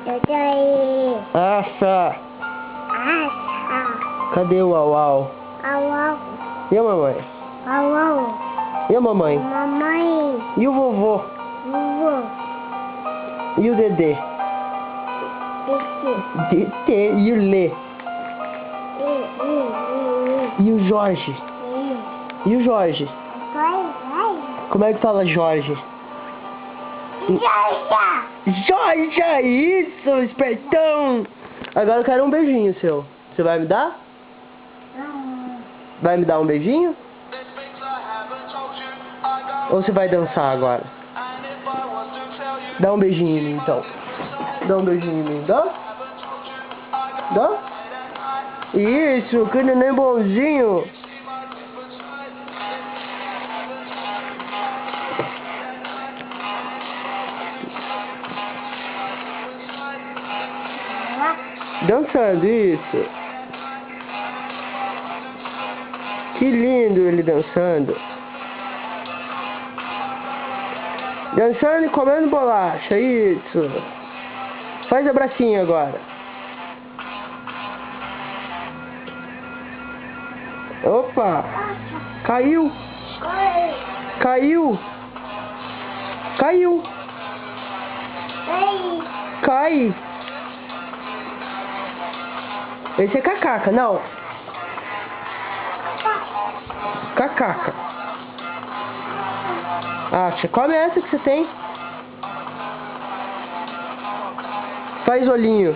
Eu tô aí. Acha. Acha. Cadê o au au? Au, au. E a mamãe? Au, au. E a mamãe? Mamãe. E o vovô? Vovô. E o Dedê? Esse. Dedê. E o Lê? E o Jorge? E o Jorge? Como é que fala Jorge? Jorge, isso, espertão! Agora eu quero um beijinho seu. Você vai me dar? Vai me dar um beijinho? Ou você vai dançar agora? Dá um beijinho em mim, então. Dá um beijinho em mim, dá? Dá? Isso, que neném bonzinho. Dançando, isso. Que lindo ele dançando. Dançando e comendo bolacha, isso. Faz a bracinha agora. Opa! Caiu! Caiu! Caiu! Cai! Esse é cacaca, não. Cacaca. Acha, come essa que você tem. Faz olhinho.